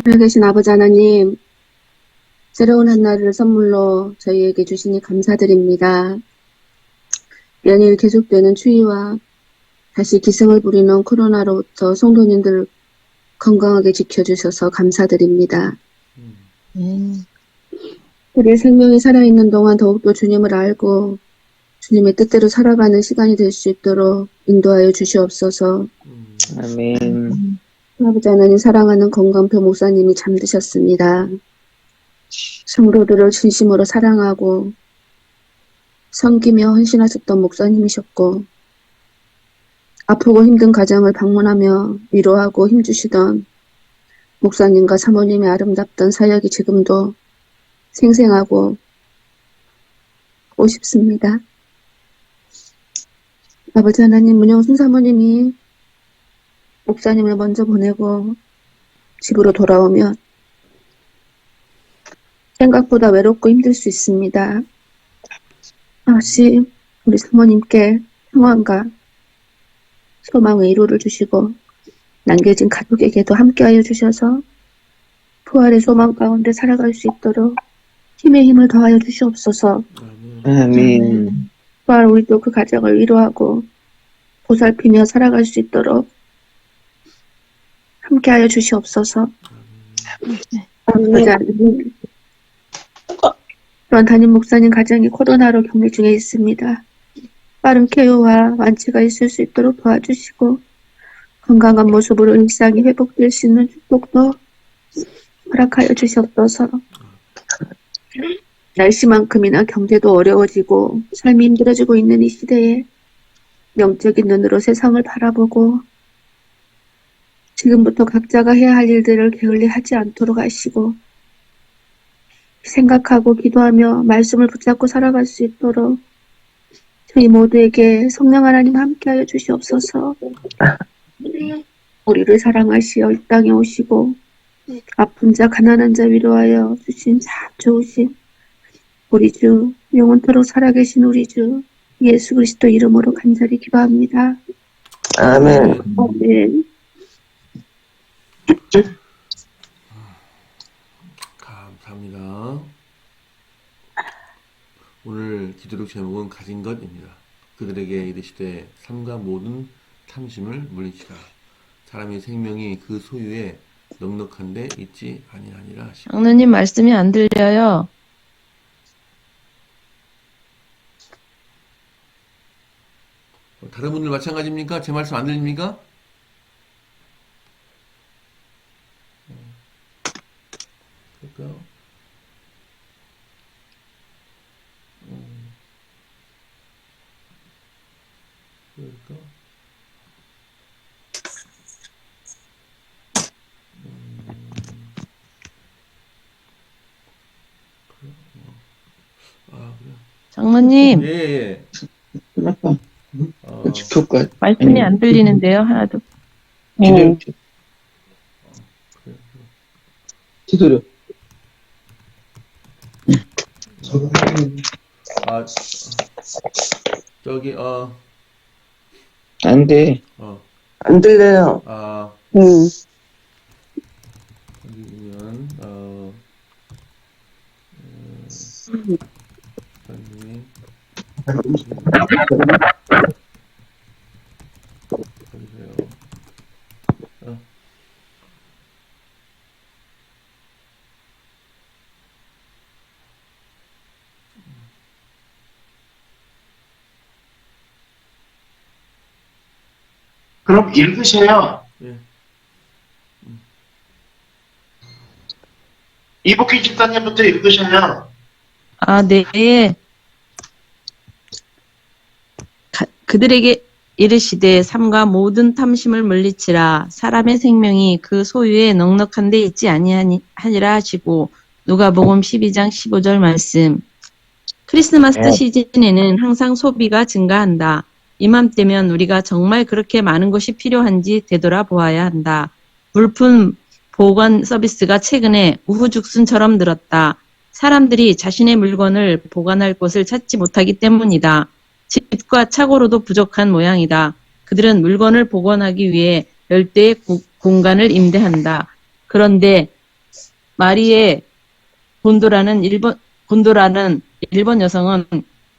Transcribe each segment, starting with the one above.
살아계신 아버지 하나님, 새로운 한날을 선물로 저희에게 주시니 감사드립니다. 연일 계속되는 추위와 다시 기승을 부리는 코로나로부터 성도님들 건강하게 지켜주셔서 감사드립니다. 우리의 생명이 살아있는 동안 더욱더 주님을 알고 주님의 뜻대로 살아가는 시간이 될 수 있도록 인도하여 주시옵소서. 아멘. 아버지 하나님, 사랑하는 건강표 목사님이 잠드셨습니다. 성도들을 진심으로 사랑하고 섬기며 헌신하셨던 목사님이셨고, 아프고 힘든 가정을 방문하며 위로하고 힘주시던 목사님과 사모님의 아름답던 사역이 지금도 생생하고 보고 싶습니다. 아버지 하나님, 문영순 사모님이 목사님을 먼저 보내고 집으로 돌아오면 생각보다 외롭고 힘들 수 있습니다. 아버지, 우리 사모님께 평안과 소망의 위로를 주시고 남겨진 가족에게도 함께하여 주셔서 부활의 소망 가운데 살아갈 수 있도록 힘에 힘을 더하여 주시옵소서. 아멘. 부활 우리도 그 가정을 위로하고 보살피며 살아갈 수 있도록 함께하여 주시옵소서. 아버지 하나님, 또한 담임 목사님 가정이 코로나로 격리 중에 있습니다. 빠른 쾌유와 완치가 있을 수 있도록 도와주시고 건강한 모습으로 일상이 회복될 수 있는 축복도 허락하여 주시옵소서. 날씨만큼이나 경제도 어려워지고 삶이 힘들어지고 있는 이 시대에 영적인 눈으로 세상을 바라보고 지금부터 각자가 해야 할 일들을 게을리하지 않도록 하시고 생각하고 기도하며 말씀을 붙잡고 살아갈 수 있도록 저희 모두에게 성령 하나님 함께하여 주시옵소서. 우리를 사랑하시어 이 땅에 오시고 아픈 자 가난한 자 위로하여 주신 참 좋으신 우리 주 영원토록 살아계신 우리 주 예수 그리스도 이름으로 간절히 기도합니다. 아멘. 아멘. 감사합니다. 오늘 기도록 제목은 가진 것입니다. 그들에게 이르시되 삶과 모든 탐심을 물리치라. 사람의 생명이 그 소유에 넉넉한데 있지 아니하니라 하시고. 장로님 말씀이 안 들려요. 다른 분들 마찬가지입니까? 제 말씀 안 들립니까? 그럴까요? 그럴까? 아, 그래. 장로님 예. 교과 말씀이 안 들리는데요. 하나도. 기도려. 그래. 기도려. 아, 저기, 안 돼. 안 들려요. 여기 보면, 보세요. 그럼 읽으세요. 예. 이복희 집사님부터 읽으세요. 아, 네. 그들에게 이르시되 삼가 모든 탐심을 물리치라. 사람의 생명이 그 소유에 넉넉한 데 있지 아니하니라 하시고. 누가복음 12장 15절 말씀. 크리스마스 시즌에는 항상 소비가 증가한다. 이맘때면 우리가 정말 그렇게 많은 것이 필요한지 되돌아보아야 한다. 물품 보관 서비스가 최근에 우후죽순처럼 늘었다. 사람들이 자신의 물건을 보관할 곳을 찾지 못하기 때문이다. 집과 차고로도 부족한 모양이다. 그들은 물건을 보관하기 위해 열대의 공간을 임대한다. 그런데 마리에 곤도라는 일본 여성은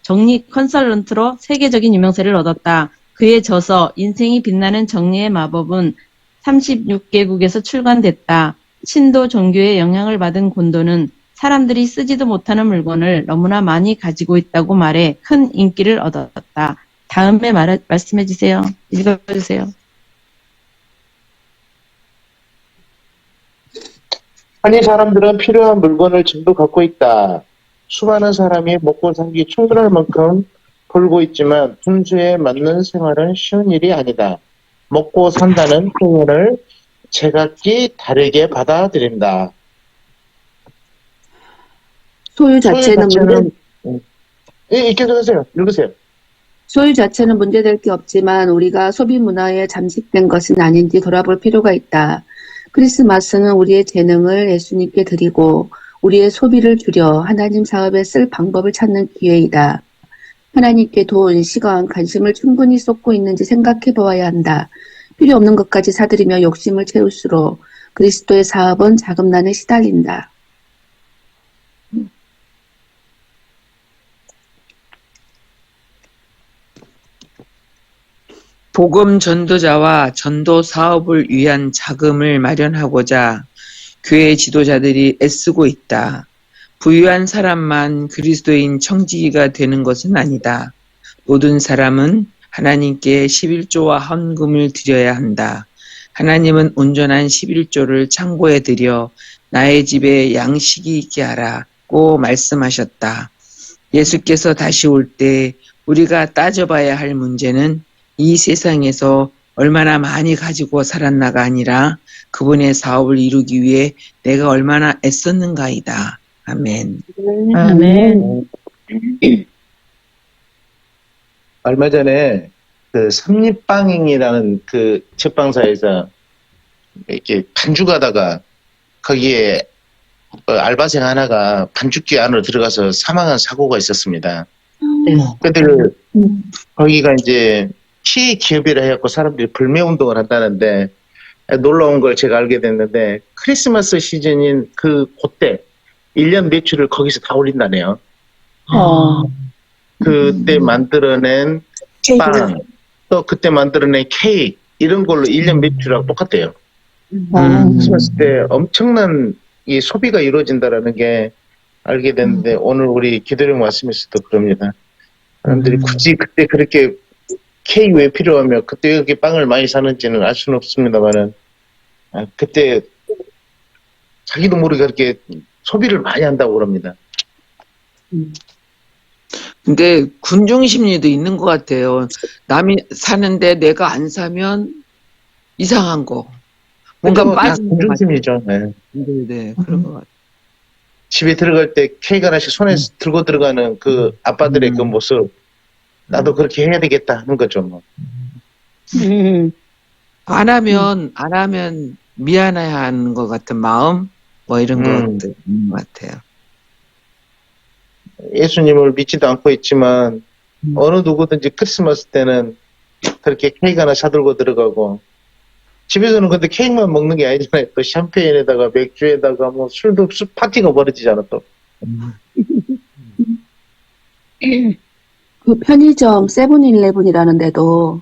정리 컨설런트로 세계적인 유명세를 얻었다. 그의 저서 인생이 빛나는 정리의 마법은 36개국에서 출간됐다. 신도 종교의 영향을 받은 곤도는 사람들이 쓰지도 못하는 물건을 너무나 많이 가지고 있다고 말해 큰 인기를 얻었다. 다음에 말씀해 주세요. 읽어주세요. 아니, 사람들은 필요한 물건을 전부 갖고 있다. 수많은 사람이 먹고 살기 충분할 만큼 벌고 있지만 분수에 맞는 생활은 쉬운 일이 아니다. 먹고 산다는 표현을 제각기 다르게 받아들인다. 소유 자체는 읽으세요. 소유 자체는 문제될 게 없지만 우리가 소비 문화에 잠식된 것은 아닌지 돌아볼 필요가 있다. 크리스마스는 우리의 재능을 예수님께 드리고 우리의 소비를 줄여 하나님 사업에 쓸 방법을 찾는 기회이다. 하나님께 돈, 시간, 관심을 충분히 쏟고 있는지 생각해 보아야 한다. 필요 없는 것까지 사들이며 욕심을 채울수록 그리스도의 사업은 자금난에 시달린다. 복음 전도자와 전도 사업을 위한 자금을 마련하고자 교회 지도자들이 애쓰고 있다. 부유한 사람만 그리스도인 청지기가 되는 것은 아니다. 모든 사람은 하나님께 11조와 헌금을 드려야 한다. 하나님은 온전한 11조를 창고에 들여 나의 집에 양식이 있게 하라고 말씀하셨다. 예수께서 다시 올 때 우리가 따져봐야 할 문제는 이 세상에서 얼마나 많이 가지고 살았나가 아니라 그분의 사업을 이루기 위해 내가 얼마나 애썼는가이다. 아멘. 아멘. 얼마 전에 그 삼립방잉이라는 그 책방사에서 이렇게 반죽하다가 거기에 알바생 하나가 반죽기 안으로 들어가서 사망한 사고가 있었습니다. 근데 거기가 이제 피해 기업이라 해갖고 사람들이 불매운동을 한다는데 놀라운 걸 제가 알게 됐는데 크리스마스 시즌인 그때 1년 매출을 거기서 다 올린다네요. 그때 만들어낸 빵, 또 그때 만들어낸 케이크 이런 걸로 1년 매출하고 똑같대요. 크리스마스 때 엄청난 이 소비가 이루어진다라는 게 알게 됐는데 오늘 우리 기도령 말씀에서도 그럽니다. 사람들이 굳이 그때 그렇게 케이크 왜 필요하며 그때 그렇게 빵을 많이 사는지는 알 수는 없습니다만은 그때 자기도 모르게 그렇게 소비를 많이 한다고 그럽니다. 근데 군중 심리도 있는 것 같아요. 남이 사는데 내가 안 사면 이상한 거. 뭔가 빠진 것 같아요. 군중심리죠. 네. 네, 그런 것 같아요. 집에 들어갈 때 케이크 하나씩 손에 들고 들어가는 그 아빠들의 그 모습 나도 그렇게 해야 되겠다 하는 거죠. 뭐. 안 하면 미안해하는 것 같은 마음, 뭐 이런 것들 있는 것 같아요. 예수님을 믿지도 않고 있지만 어느 누구든지 크리스마스 때는 그렇게 케이크 하나 사들고 들어가고 집에서는 근데 케이크만 먹는 게 아니잖아요. 또 샴페인에다가 맥주에다가 뭐 술도 파티가 벌어지잖아 또. 그 편의점 세븐일레븐이라는 데도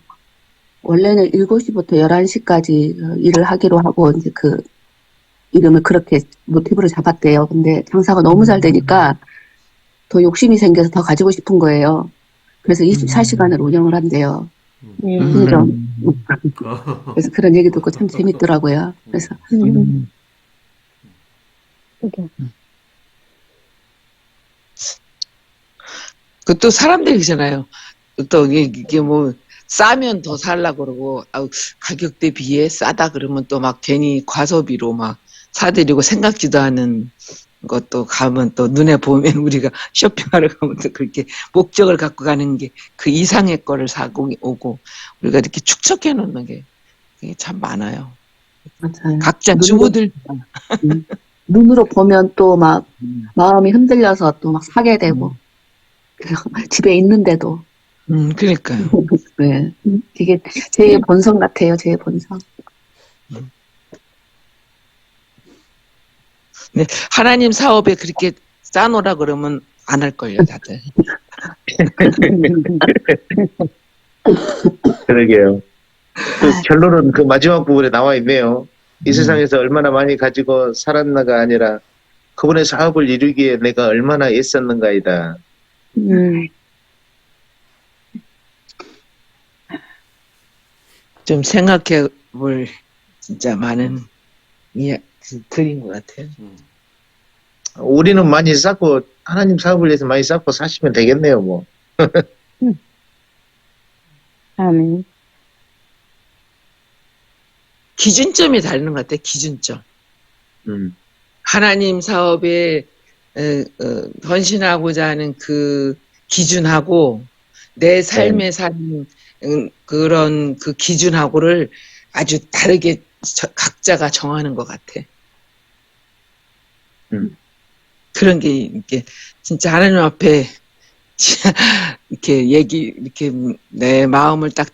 원래는 7시부터 11시까지 일을 하기로 하고 이제 그 이름을 그렇게 모티브로 잡았대요. 근데 장사가 너무 잘 되니까 더 욕심이 생겨서 더 가지고 싶은 거예요. 그래서 24시간을 운영을 한대요. 편의점. 그래서 그런 얘기 듣고 참 재밌더라고요. 그래서 그 또 사람들이 있잖아요. 또 이게 뭐 싸면 더 살라고 그러고 가격대 비해 싸다 그러면 또 막 괜히 과소비로 막 사들이고 생각지도 않은 것도 가면 또 눈에 보면 우리가 쇼핑하러 가면 또 그렇게 목적을 갖고 가는 게 그 이상의 거를 사고 오고 우리가 이렇게 축적해 놓는 게 참 많아요. 맞아요. 각자 주부들 눈으로 보면 또 막 마음이 흔들려서 또 막 사게 되고 집에 있는데도 그러니까요. 네. 되게 제 본성 같아요. 제 본성. 네, 하나님 사업에 그렇게 짜놓으라 그러면 안 할걸요, 다들. 그러게요. 그 결론은 그 마지막 부분에 나와 있네요. 이 세상에서 얼마나 많이 가지고 살았나가 아니라 그분의 사업을 이루기에 내가 얼마나 애썼는가이다. 좀 생각해 볼 진짜 많은 글인 것 같아요. 우리는 많이 쌓고 하나님 사업을 위해서 많이 쌓고 사시면 되겠네요, 뭐. 아멘. 기준점이 다른 것 같아요. 기준점. 음. 하나님 사업에 헌신하고자 하는 그 기준하고 내 삶에 사는 그런 그 기준하고를 아주 다르게 각자가 정하는 것 같아. 그런 게 이게 진짜 하나님 앞에 이렇게 이렇게 내 마음을 딱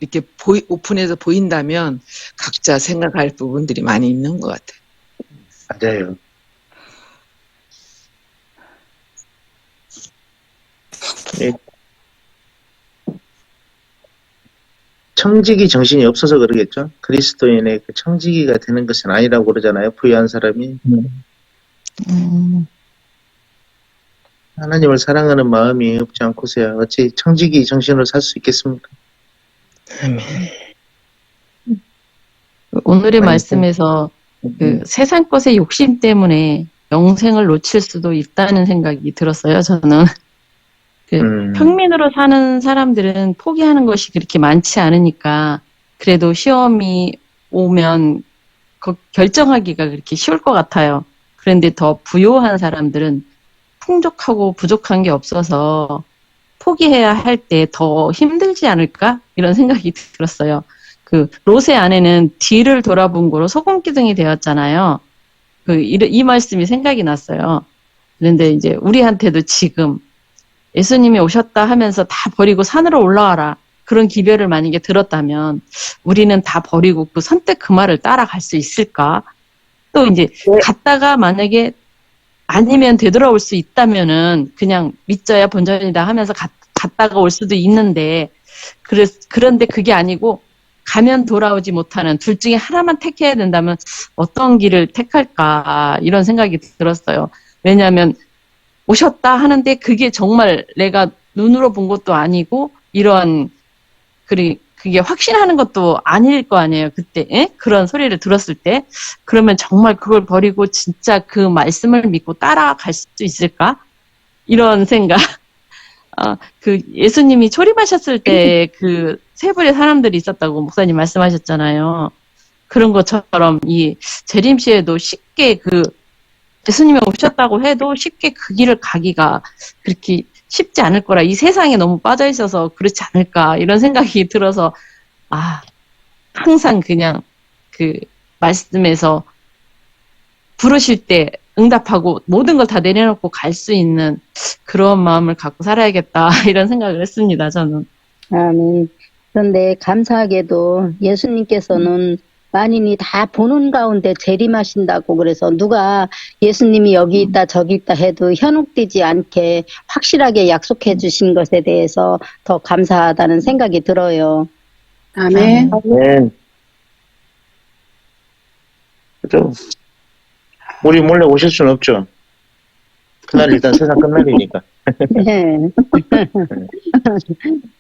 이렇게 오픈해서 보인다면 각자 생각할 부분들이 많이 있는 것 같아. 맞아요. 청지기 정신이 없어서 그러겠죠. 그리스도인의 그 청지기가 되는 것은 아니라고 그러잖아요. 부유한 사람이. 하나님을 사랑하는 마음이 없지 않고서야 어찌 청지기 정신으로 살 수 있겠습니까? 오늘의 많이 말씀에서 그 세상 것의 욕심 때문에 영생을 놓칠 수도 있다는 생각이 들었어요, 저는. 평민으로 사는 사람들은 포기하는 것이 그렇게 많지 않으니까 그래도 시험이 오면 결정하기가 그렇게 쉬울 것 같아요. 그런데 더 부요한 사람들은 풍족하고 부족한 게 없어서 포기해야 할 때 더 힘들지 않을까? 이런 생각이 들었어요. 그 롯의 아내는 뒤를 돌아본 거로 소금기둥이 되었잖아요. 이 말씀이 생각이 났어요. 그런데 이제 우리한테도 지금 예수님이 오셨다 하면서 다 버리고 산으로 올라와라. 그런 기별을 만약에 들었다면 우리는 다 버리고 선뜻 그 말을 따라갈 수 있을까? 또 이제 갔다가 만약에 아니면 되돌아올 수 있다면은 그냥 믿져야 본전이다 하면서 갔다가 올 수도 있는데 그런데 그게 아니고 가면 돌아오지 못하는 둘 중에 하나만 택해야 된다면 어떤 길을 택할까 이런 생각이 들었어요. 왜냐하면 오셨다 하는데 그게 정말 내가 눈으로 본 것도 아니고 이런 그게 확신하는 것도 아닐 거 아니에요. 그때 그런 소리를 들었을 때 그러면 정말 그걸 버리고 진짜 그 말씀을 믿고 따라갈 수 있을까? 이런 생각. 그 예수님이 초림하셨을 때 그 세 부의 사람들이 있었다고 목사님 말씀하셨잖아요. 그런 것처럼 이 재림시에도 쉽게 예수님이 오셨다고 해도 쉽게 그 길을 가기가 그렇게 쉽지 않을 거라. 이 세상에 너무 빠져 있어서 그렇지 않을까 이런 생각이 들어서 항상 그냥 그 말씀에서 부르실 때 응답하고 모든 걸 다 내려놓고 갈 수 있는 그런 마음을 갖고 살아야겠다 이런 생각을 했습니다. 저는. 아멘. 그런데 감사하게도 예수님께서는 만인이 다 보는 가운데 재림하신다고 그래서 누가 예수님이 여기 있다 저기 있다 해도 현혹되지 않게 확실하게 약속해 주신 것에 대해서 더 감사하다는 생각이 들어요. 아멘. 아멘. 그죠? 우리 몰래 오실 수는 없죠. 그날 일단 세상 끝날이니까. 네.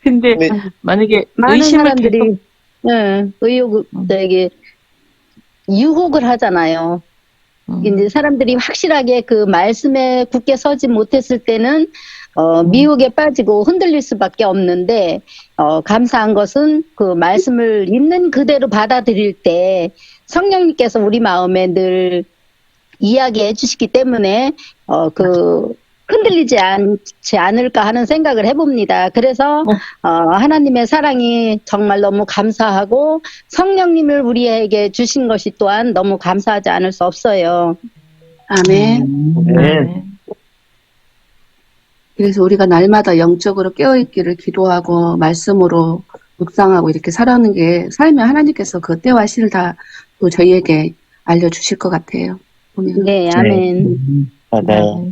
근데 네. 만약에 많은 의심을 사람들이 유혹을 하잖아요. 이제 사람들이 확실하게 그 말씀에 굳게 서지 못했을 때는 미혹에 빠지고 흔들릴 수밖에 없는데 감사한 것은 그 말씀을 있는 그대로 받아들일 때 성령님께서 우리 마음에 늘 이야기해 주시기 때문에 흔들리지 않지 않을까 하는 생각을 해봅니다. 그래서 하나님의 사랑이 정말 너무 감사하고 성령님을 우리에게 주신 것이 또한 너무 감사하지 않을 수 없어요. 아멘. 네. 그래서 우리가 날마다 영적으로 깨어있기를 기도하고 말씀으로 묵상하고 이렇게 살아가는 게 살면 하나님께서 그 때와 시를 다 또 저희에게 알려주실 것 같아요. 보면. 네, 아멘. 맞아요.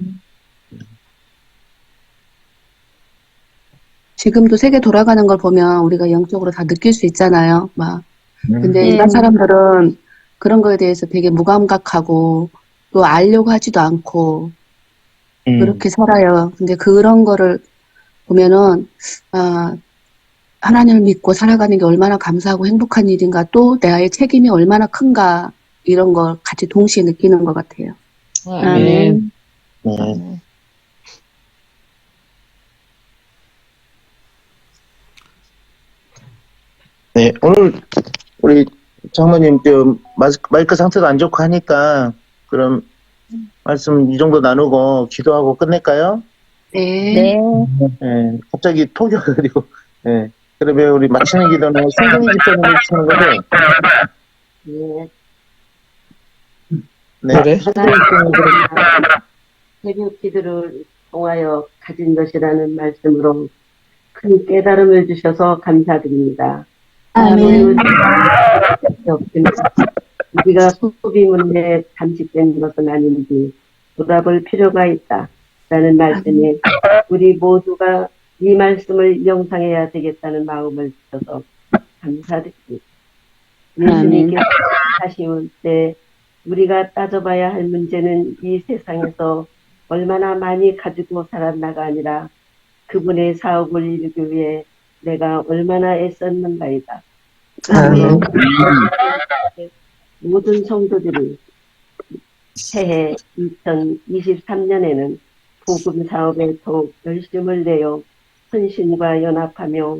지금도 세계 돌아가는 걸 보면 우리가 영적으로 다 느낄 수 있잖아요. 막. 근데 네. 일반 사람들은 그런 거에 대해서 되게 무감각하고 또 알려고 하지도 않고 그렇게 살아요. 근데 그런 거를 보면은, 아, 하나님을 믿고 살아가는 게 얼마나 감사하고 행복한 일인가, 또 나의 책임이 얼마나 큰가, 이런 걸 같이 동시에 느끼는 것 같아요. 아멘. 네. 네, 오늘 우리 장모님 마이크 상태도 안 좋고 하니까 그럼 말씀 이 정도 나누고 기도하고 끝낼까요? 네. 네. 네, 갑자기 톡이 와가지고. 네. 그러면 우리 마치는 기도는 성경이 집사님이 주시는 거죠? 네. 그래? 성경이 집사님이 새벽 기도를 통하여 가진 것이라는 말씀으로 큰 깨달음을 주셔서 감사드립니다. 아멘. 우리가 소비문에 잠식된 것은 아닌지 돌아볼 필요가 있다라는 말씀에 우리 모두가 이 말씀을 영상해야 되겠다는 마음을 주셔서 감사드립니다. 예수님께서 하시올 때 우리가 따져봐야 할 문제는 이 세상에서 얼마나 많이 가지고 살았나가 아니라 그분의 사업을 이루기 위해 내가 얼마나 애썼는가이다. 그러므로 모든 성도들이 새해 2023년에는 복음 사업에 더욱 열심을 내어 헌신과 연합하며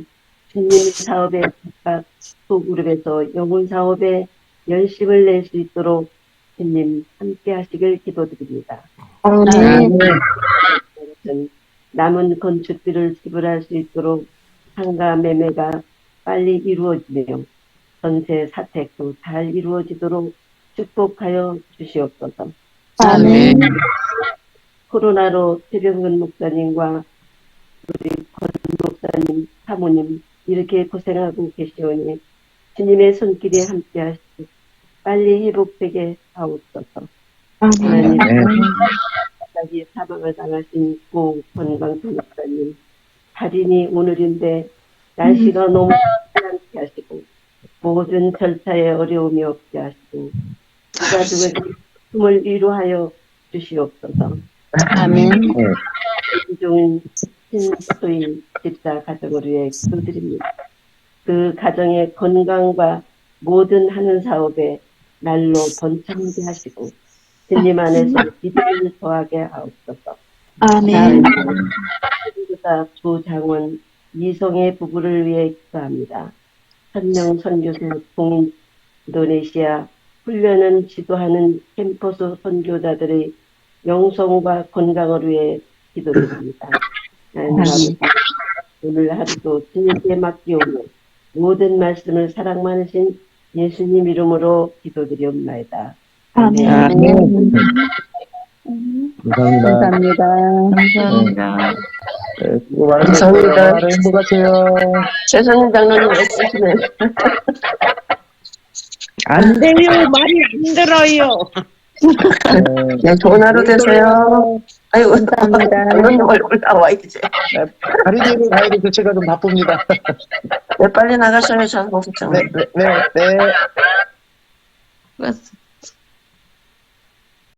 주님 사업에 각각 소그룹에서 영혼 사업에 열심을 낼 수 있도록 주님 함께 하시길 기도드립니다. 아멘. 남은 건축비를 지불할 수 있도록 상가 매매가 빨리 이루어지며 전세 사택도 잘 이루어지도록 축복하여 주시옵소서. 아멘. 코로나로 최병근 목사님과 우리 권 목사님, 사모님 이렇게 고생하고 계시오니 주님의 손길이 함께 하시고 빨리 회복되게 하옵소서. 하나님, 갑자기 사망을 당하신 고 권광수 목사님, 살인이 오늘인데 날씨가 너무 않게 하시고 모든 절차에 어려움이 없게 하시고 가족에게 힘을 위로하여 주시옵소서. 아멘. 이종인 신소인 집사 가정을 위해 기도드립니다. 그 가정의 건강과 모든 하는 사업에 날로 번창하게 하시고 주님 안에서 믿음을 더하게 하옵소서. 아멘. 선교사 조장원 이성의 부부를 위해 기도합니다. 선명 선교사 동인 인도네시아 훈련은 지도하는 캠퍼스 선교자들의 영성과 건강을 위해 기도드립니다. 오늘 하루도 주님께 맡기오며 모든 말씀을 사랑 많으신 예수님 이름으로 기도드리옵나이다. 아멘. 아멘. 감사합니다. 감사합니다. 감사합니다. 네, 수고 감사합니다. 많으셨어요. 하루 행복하세요. 최선희 장로님 애쓰시네. 안 돼요. 말이 안 들어요. 네, 그냥 좋은 하루 되세요. 아이고, 감사합니다. 장로님 얼굴 나와 이제. 다리대로 가야 돼서 제가 좀 바쁩니다. 네, 빨리 나가셔요, 장봉숙 장로님. 네. 수고하셨습니다.